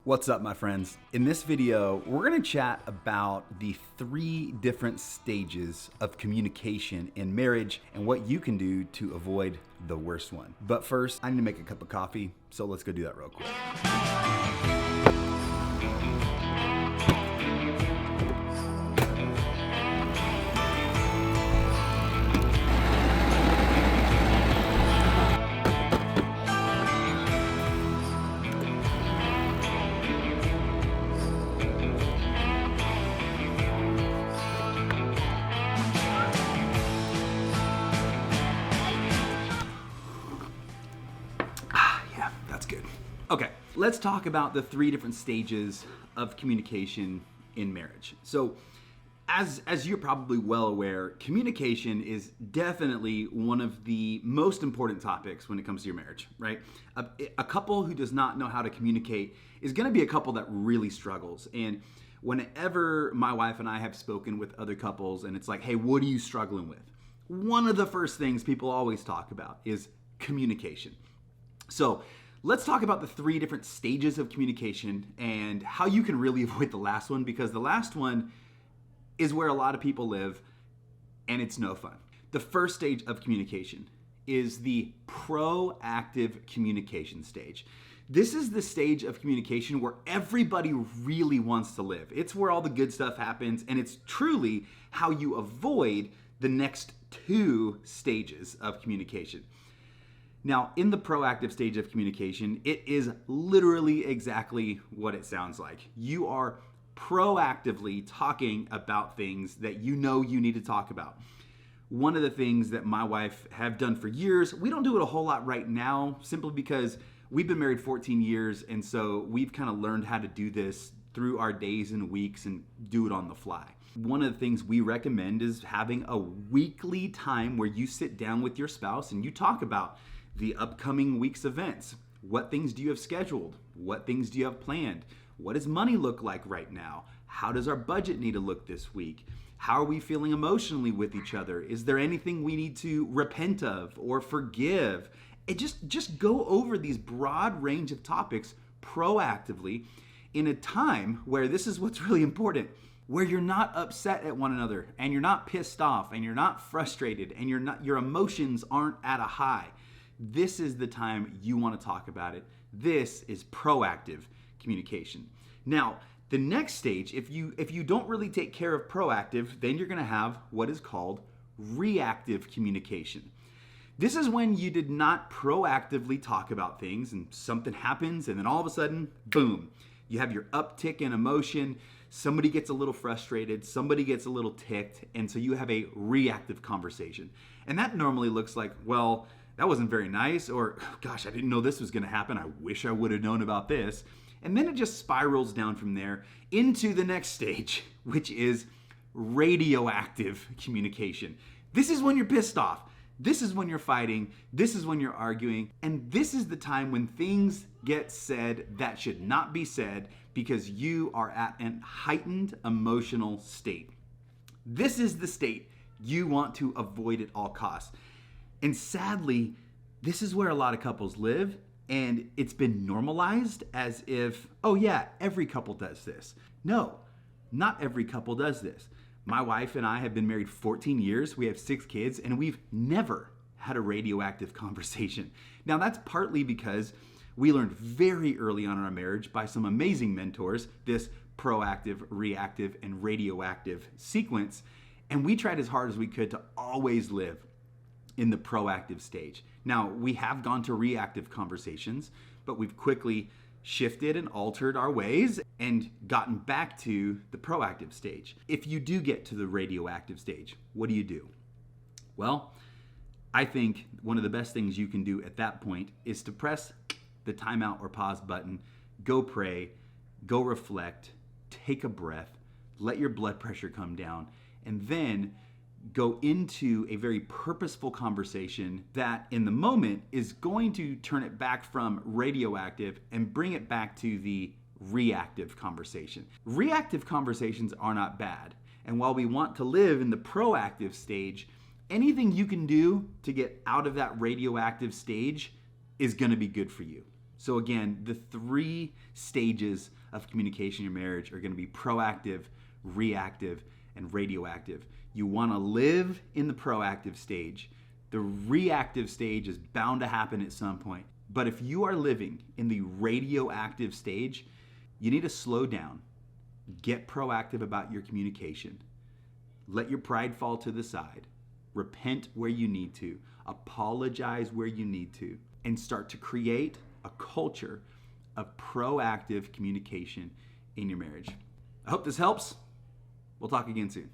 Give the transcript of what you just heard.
What's up, my friends? In this video, we're gonna chat about the 3 different stages of communication in marriage and what you can do to avoid the worst one. But first, I need to make a cup of coffee, so let's go do that real quick. Yeah, that's good. Okay, let's talk about the 3 different stages of communication in marriage. So, as you're probably well aware, communication is definitely one of the most important topics when it comes to your marriage, right? A couple who does not know how to communicate is going to be a couple that really struggles. And whenever my wife and I have spoken with other couples and it's like, hey, what are you struggling with? One of the first things people always talk about is communication. So let's talk about the 3 different stages of communication and how you can really avoid the last one, because the last one is where a lot of people live and it's no fun. The first stage of communication is the proactive communication stage. This is the stage of communication where everybody really wants to live. It's where all the good stuff happens, and it's truly how you avoid the next 2 stages of communication. Now, in the proactive stage of communication, it is literally exactly what it sounds like. You are proactively talking about things that you know you need to talk about. One of the things that my wife have done for years, we don't do it a whole lot right now, simply because we've been married 14 years, and so we've kind of learned how to do this through our days and weeks and do it on the fly. One of the things we recommend is having a weekly time where you sit down with your spouse and you talk about the upcoming week's events. What things do you have scheduled? What things do you have planned? What does money look like right now? How does our budget need to look this week? How are we feeling emotionally with each other? Is there anything we need to repent of or forgive? And just go over these broad range of topics proactively in a time where this is what's really important, where you're not upset at one another and you're not pissed off and you're not frustrated and your emotions aren't at a high. This is the time you want to talk about it. This is proactive communication. Now, the next stage, if you don't really take care of proactive, then you're going to have what is called reactive communication. This is when you did not proactively talk about things and something happens and then all of a sudden, boom, you have your uptick in emotion. Somebody gets a little frustrated, somebody gets a little ticked, and so you have a reactive conversation. And that normally looks like, well, that wasn't very nice, or gosh, I didn't know this was going to happen. I wish I would have known about this. And then it just spirals down from there into the next stage, which is radioactive communication. This is when you're pissed off. This is when you're fighting. This is when you're arguing. And this is the time when things get said that should not be said because you are at a heightened emotional state. This is the state you want to avoid at all costs. And sadly, this is where a lot of couples live, and it's been normalized as if, oh yeah, every couple does this. No, not every couple does this. My wife and I have been married 14 years, we have 6 kids, and we've never had a radioactive conversation. Now that's partly because we learned very early on in our marriage by some amazing mentors, this proactive, reactive, and radioactive sequence, and we tried as hard as we could to always live in the proactive stage. Now, we have gone to reactive conversations, but we've quickly shifted and altered our ways and gotten back to the proactive stage. If you do get to the radioactive stage, what do? Well, I think one of the best things you can do at that point is to press the timeout or pause button, go pray, go reflect, take a breath, let your blood pressure come down, and then go into a very purposeful conversation that in the moment is going to turn it back from radioactive and bring it back to the reactive conversation. Reactive conversations are not bad. And while we want to live in the proactive stage, anything you can do to get out of that radioactive stage is going to be good for you. So again, the 3 stages of communication in your marriage are going to be proactive, reactive, and radioactive. You want to live in the proactive stage. The reactive stage is bound to happen at some point. But if you are living in the radioactive stage, you need to slow down, get proactive about your communication, let your pride fall to the side, repent where you need to, apologize where you need to, and start to create a culture of proactive communication in your marriage. I hope this helps. We'll talk again soon.